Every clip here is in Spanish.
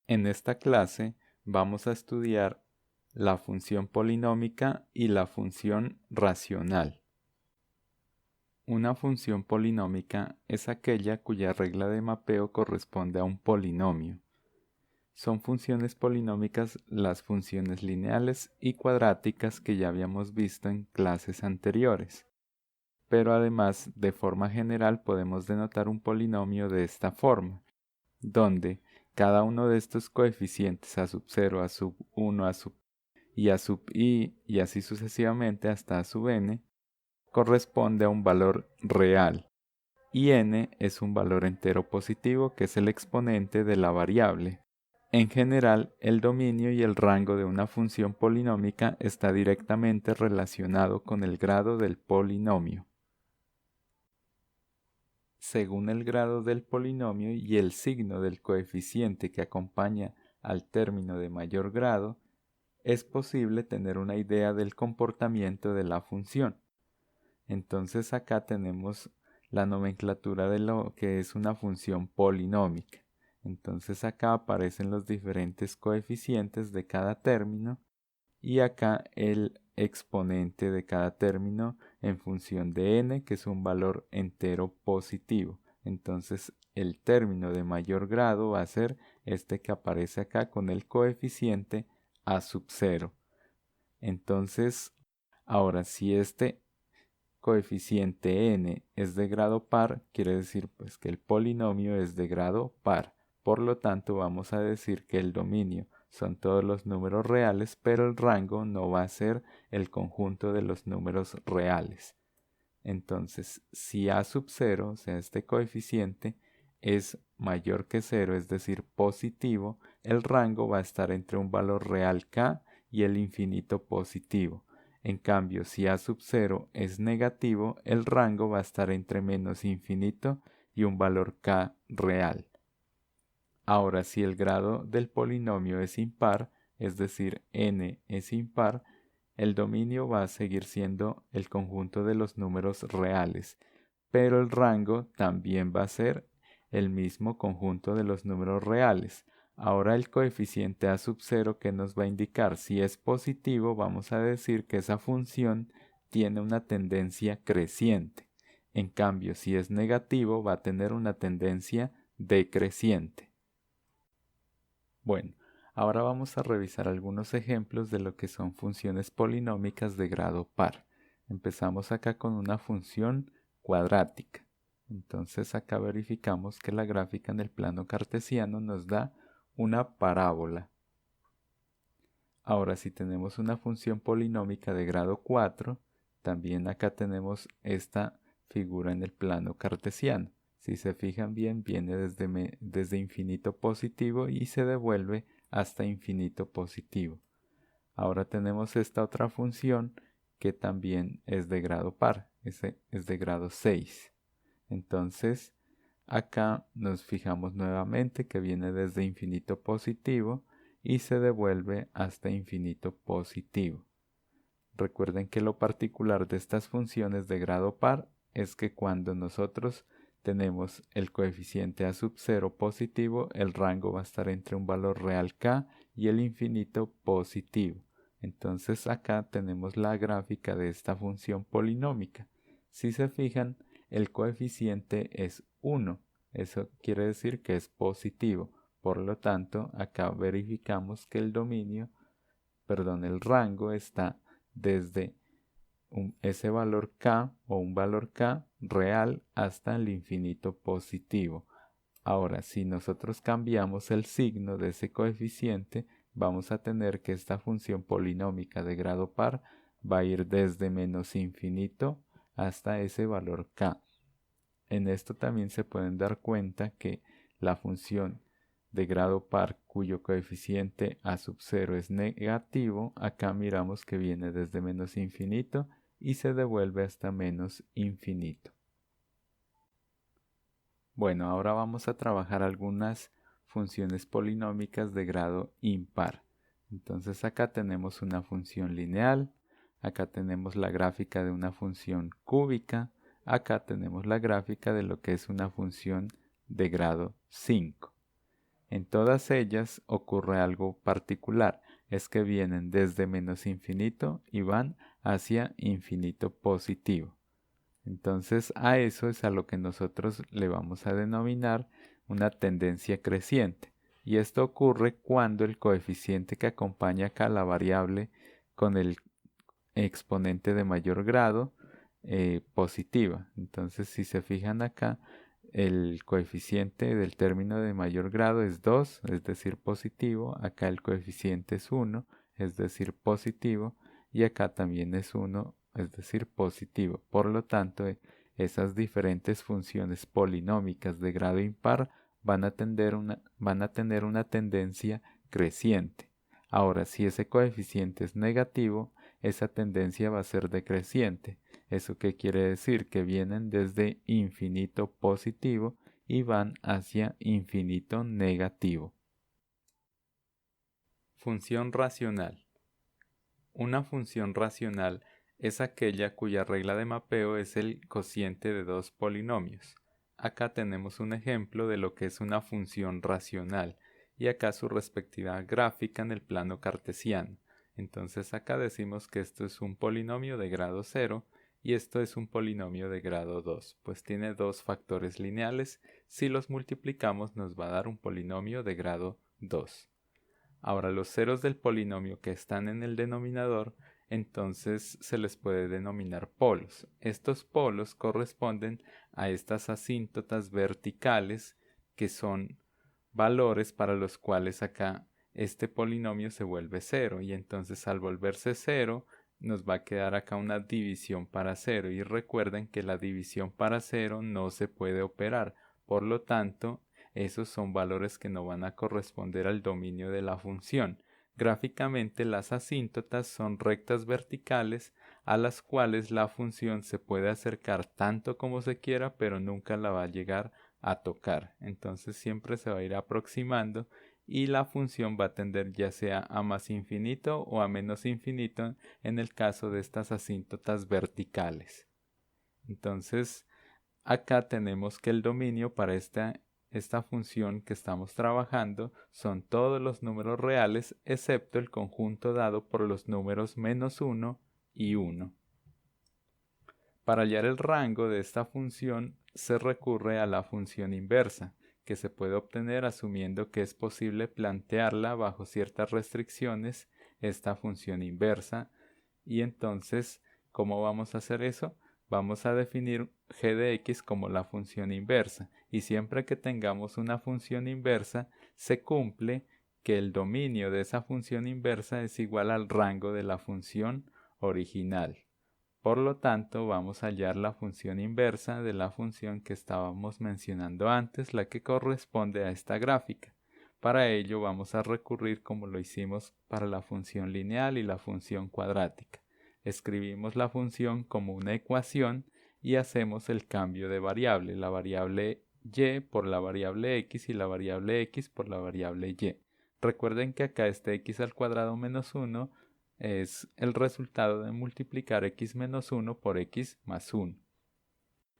En esta clase vamos a estudiar la función polinómica y la función racional. Una función polinómica es aquella cuya regla de mapeo corresponde a un polinomio. Son funciones polinómicas las funciones lineales y cuadráticas que ya habíamos visto en clases anteriores. Pero además, de forma general, podemos denotar un polinomio de esta forma, donde cada uno de estos coeficientes a sub 0, a sub 1, a sub i y así sucesivamente hasta a sub n corresponde a un valor real y n es un valor entero positivo que es el exponente de la variable. En general, el dominio y el rango de una función polinómica está directamente relacionado con el grado del polinomio. Según el grado del polinomio y el signo del coeficiente que acompaña al término de mayor grado, es posible tener una idea del comportamiento de la función. Entonces acá tenemos la nomenclatura de lo que es una función polinómica. Entonces acá aparecen los diferentes coeficientes de cada término y acá el exponente de cada término en función de n, que es un valor entero positivo. Entonces el término de mayor grado va a ser este que aparece acá con el coeficiente a sub 0. Entonces, ahora si este coeficiente n es de grado par, quiere decir pues que el polinomio es de grado par. Por lo tanto, vamos a decir que el dominio son todos los números reales, pero el rango no va a ser el conjunto de los números reales. Entonces, si a sub 0, o sea, este coeficiente, es mayor que 0, es decir, positivo, el rango va a estar entre un valor real k y el infinito positivo. En cambio, si a sub 0 es negativo, el rango va a estar entre menos infinito y un valor k real. Ahora, si el grado del polinomio es impar, es decir, n es impar, el dominio va a seguir siendo el conjunto de los números reales, pero el rango también va a ser el mismo conjunto de los números reales. Ahora el coeficiente a sub 0 que nos va a indicar si es positivo, vamos a decir que esa función tiene una tendencia creciente. En cambio, si es negativo, va a tener una tendencia decreciente. Bueno, ahora vamos a revisar algunos ejemplos de lo que son funciones polinómicas de grado par. Empezamos acá con una función cuadrática. Entonces acá verificamos que la gráfica en el plano cartesiano nos da una parábola. Ahora si tenemos una función polinómica de grado 4, también acá tenemos esta figura en el plano cartesiano. Si se fijan bien, viene desde infinito positivo y se devuelve hasta infinito positivo. Ahora tenemos esta otra función que también es de grado par, es de grado 6. Entonces, acá nos fijamos nuevamente que viene desde infinito positivo y se devuelve hasta infinito positivo. Recuerden que lo particular de estas funciones de grado par es que cuando nosotros tenemos el coeficiente a sub 0 positivo, el rango va a estar entre un valor real k y el infinito positivo. Entonces acá tenemos la gráfica de esta función polinómica. Si se fijan, el coeficiente es 1. Eso quiere decir que es positivo. Por lo tanto, acá verificamos que el rango está desde ese valor k o un valor k real hasta el infinito positivo. Ahora, si nosotros cambiamos el signo de ese coeficiente, vamos a tener que esta función polinómica de grado par va a ir desde menos infinito hasta ese valor k. En esto también se pueden dar cuenta que la función de grado par cuyo coeficiente a sub 0 es negativo, acá miramos que viene desde menos infinito y se devuelve hasta menos infinito. Bueno, ahora vamos a trabajar algunas funciones polinómicas de grado impar. Entonces acá tenemos una función lineal, acá tenemos la gráfica de una función cúbica, acá tenemos la gráfica de lo que es una función de grado 5. En todas ellas ocurre algo particular, es que vienen desde menos infinito y van hacia infinito positivo. Entonces a eso es a lo que nosotros le vamos a denominar una tendencia creciente. Y esto ocurre cuando el coeficiente que acompaña acá la variable con el exponente de mayor grado positiva. Entonces si se fijan acá, el coeficiente del término de mayor grado es 2, es decir, positivo. Acá el coeficiente es 1, es decir, positivo. Y acá también es 1, es decir, positivo. Por lo tanto, esas diferentes funciones polinómicas de grado impar van a tener una tendencia creciente. Ahora, si ese coeficiente es negativo, esa tendencia va a ser decreciente. ¿Eso qué quiere decir? Que vienen desde infinito positivo y van hacia infinito negativo. Función racional. Una función racional es aquella cuya regla de mapeo es el cociente de dos polinomios. Acá tenemos un ejemplo de lo que es una función racional y acá su respectiva gráfica en el plano cartesiano. Entonces acá decimos que esto es un polinomio de grado 0 y esto es un polinomio de grado 2, pues tiene dos factores lineales. Si los multiplicamos nos va a dar un polinomio de grado 2. Ahora los ceros del polinomio que están en el denominador, entonces se les puede denominar polos. Estos polos corresponden a estas asíntotas verticales que son valores para los cuales acá este polinomio se vuelve 0 y entonces al volverse 0 nos va a quedar acá una división para 0 y recuerden que la división para 0 no se puede operar, por lo tanto esos son valores que no van a corresponder al dominio de la función. Gráficamente las asíntotas son rectas verticales a las cuales la función se puede acercar tanto como se quiera, pero nunca la va a llegar a tocar. Entonces siempre se va a ir aproximando y la función va a tender ya sea a más infinito o a menos infinito en el caso de estas asíntotas verticales. Entonces acá tenemos que el dominio para esta función que estamos trabajando son todos los números reales excepto el conjunto dado por los números menos 1 y 1. Para hallar el rango de esta función se recurre a la función inversa, que se puede obtener asumiendo que es posible plantearla bajo ciertas restricciones, esta función inversa. Y entonces, ¿cómo vamos a hacer eso? Vamos a definir g de x como la función inversa, y siempre que tengamos una función inversa, se cumple que el dominio de esa función inversa es igual al rango de la función original. Por lo tanto, vamos a hallar la función inversa de la función que estábamos mencionando antes, la que corresponde a esta gráfica. Para ello vamos a recurrir como lo hicimos para la función lineal y la función cuadrática. Escribimos la función como una ecuación y hacemos el cambio de variable, la variable y por la variable x y la variable x por la variable y. Recuerden que acá este x al cuadrado menos 1 es el resultado de multiplicar x menos 1 por x más 1.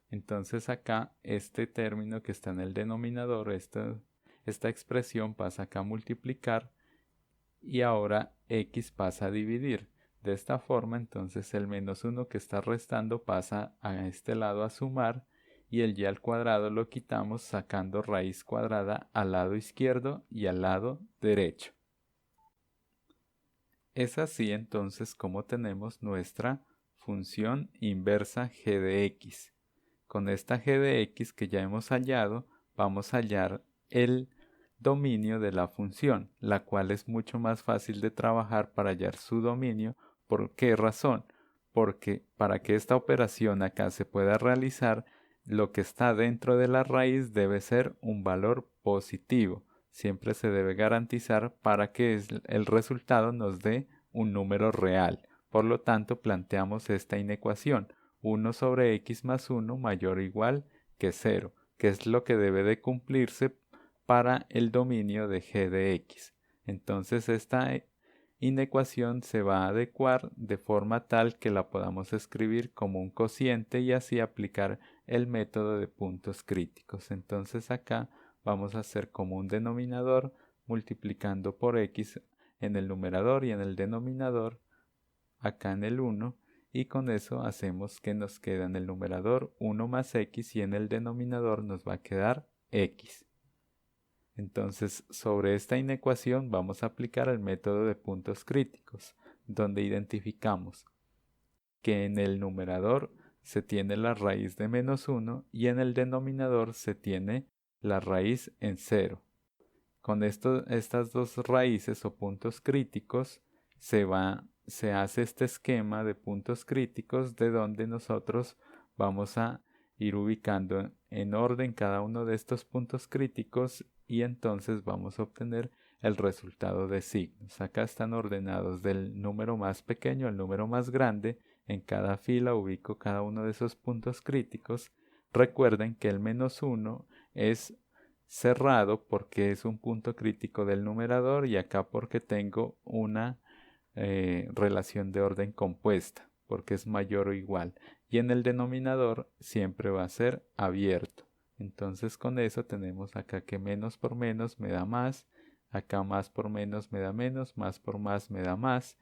Entonces acá este término que está en el denominador, esta expresión pasa acá a multiplicar y ahora x pasa a dividir. De esta forma entonces el menos 1 que está restando pasa a este lado a sumar y el y al cuadrado lo quitamos sacando raíz cuadrada al lado izquierdo y al lado derecho. Es así entonces como tenemos nuestra función inversa g de x. Con esta g de x que ya hemos hallado, vamos a hallar el dominio de la función, la cual es mucho más fácil de trabajar para hallar su dominio. ¿Por qué razón? Porque para que esta operación acá se pueda realizar, lo que está dentro de la raíz debe ser un valor positivo. Siempre se debe garantizar para que el resultado nos dé un número real. Por lo tanto, planteamos esta inecuación: 1 sobre x más 1 mayor o igual que 0, que es lo que debe de cumplirse para el dominio de g de x. Entonces esta inecuación se va a adecuar de forma tal que la podamos escribir como un cociente y así aplicar el método de puntos críticos. Entonces acá vamos a hacer como un denominador multiplicando por x en el numerador y en el denominador acá en el 1, y con eso hacemos que nos queda en el numerador 1 más x y en el denominador nos va a quedar x. Entonces, sobre esta inecuación vamos a aplicar el método de puntos críticos, donde identificamos que en el numerador se tiene la raíz de -1 y en el denominador se tiene la raíz en 0. Con estas dos raíces o puntos críticos se hace este esquema de puntos críticos de donde nosotros vamos a ir ubicando en orden cada uno de estos puntos críticos y entonces vamos a obtener el resultado de signos. Acá están ordenados del número más pequeño al número más grande. En cada fila ubico cada uno de esos puntos críticos. Recuerden que el -1 es cerrado porque es un punto crítico del numerador y acá porque tengo una relación de orden compuesta, porque es mayor o igual. Y en el denominador siempre va a ser abierto. Entonces con eso tenemos acá que menos por menos me da más, acá más por menos me da menos, más por más me da más.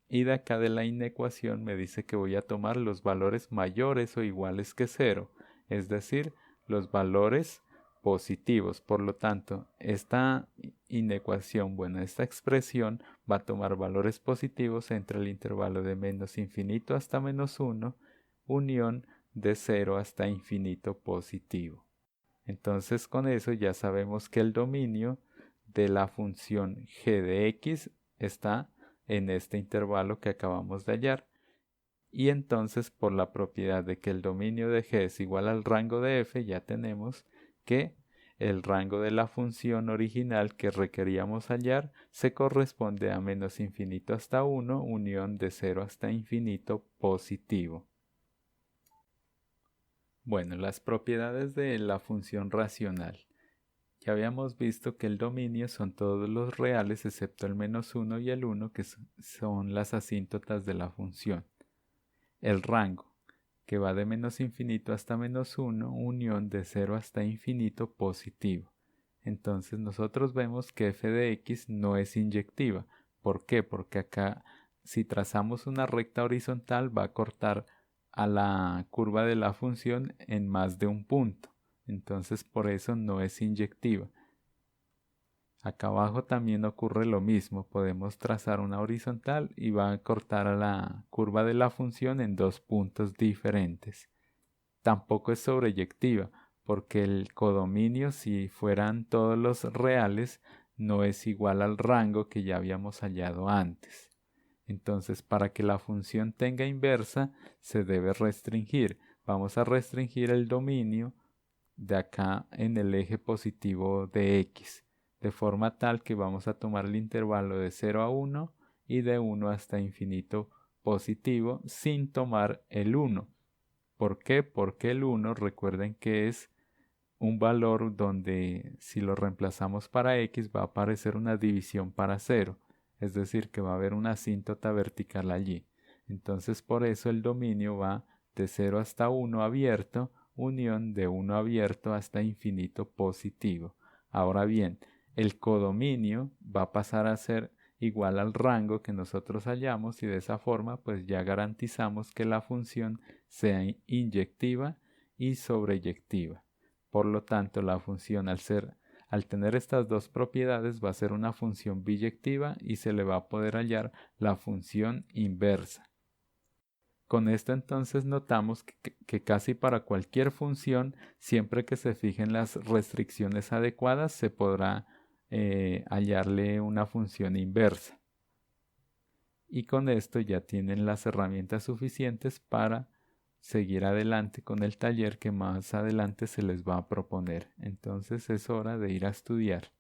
Y de acá de la inecuación me dice que voy a tomar los valores mayores o iguales que 0, es decir, los valores positivos. Por lo tanto, esta inecuación, esta expresión va a tomar valores positivos entre el intervalo de menos infinito hasta -1, unión de 0 hasta infinito positivo. Entonces con eso ya sabemos que el dominio de la función g de x está en este intervalo que acabamos de hallar. Y entonces por la propiedad de que el dominio de g es igual al rango de f, ya tenemos que el rango de la función original que requeríamos hallar se corresponde a menos infinito hasta 1, unión de 0 hasta infinito positivo. Bueno, las propiedades de la función racional. Ya habíamos visto que el dominio son todos los reales excepto el -1 y el 1, que son las asíntotas de la función. El rango, que va de menos infinito hasta -1, unión de 0 hasta infinito positivo. Entonces nosotros vemos que f de x no es inyectiva. ¿Por qué? Porque acá si trazamos una recta horizontal va a cortar a la curva de la función en más de un punto. Entonces por eso no es inyectiva. Acá abajo también ocurre lo mismo, podemos trazar una horizontal y va a cortar a la curva de la función en dos puntos diferentes. Tampoco es sobreyectiva, porque el codominio, si fueran todos los reales, no es igual al rango que ya habíamos hallado antes. Entonces, para que la función tenga inversa, se debe restringir. Vamos a restringir el dominio de acá en el eje positivo de x, de forma tal que vamos a tomar el intervalo de 0 a 1 y de 1 hasta infinito positivo sin tomar el 1. ¿Por qué? Porque el 1, recuerden que es un valor donde si lo reemplazamos para x va a aparecer una división para 0, es decir que va a haber una asíntota vertical allí. Entonces por eso el dominio va de 0 hasta 1 abierto, unión de 1 abierto hasta infinito positivo. Ahora bien, el codominio va a pasar a ser igual al rango que nosotros hallamos y de esa forma pues ya garantizamos que la función sea inyectiva y sobreyectiva. Por lo tanto, la función al tener estas dos propiedades va a ser una función biyectiva y se le va a poder hallar la función inversa. Con esto entonces notamos que casi para cualquier función, siempre que se fijen las restricciones adecuadas, se podrá hallarle una función inversa. Y con esto ya tienen las herramientas suficientes para seguir adelante con el taller que más adelante se les va a proponer. Entonces es hora de ir a estudiar.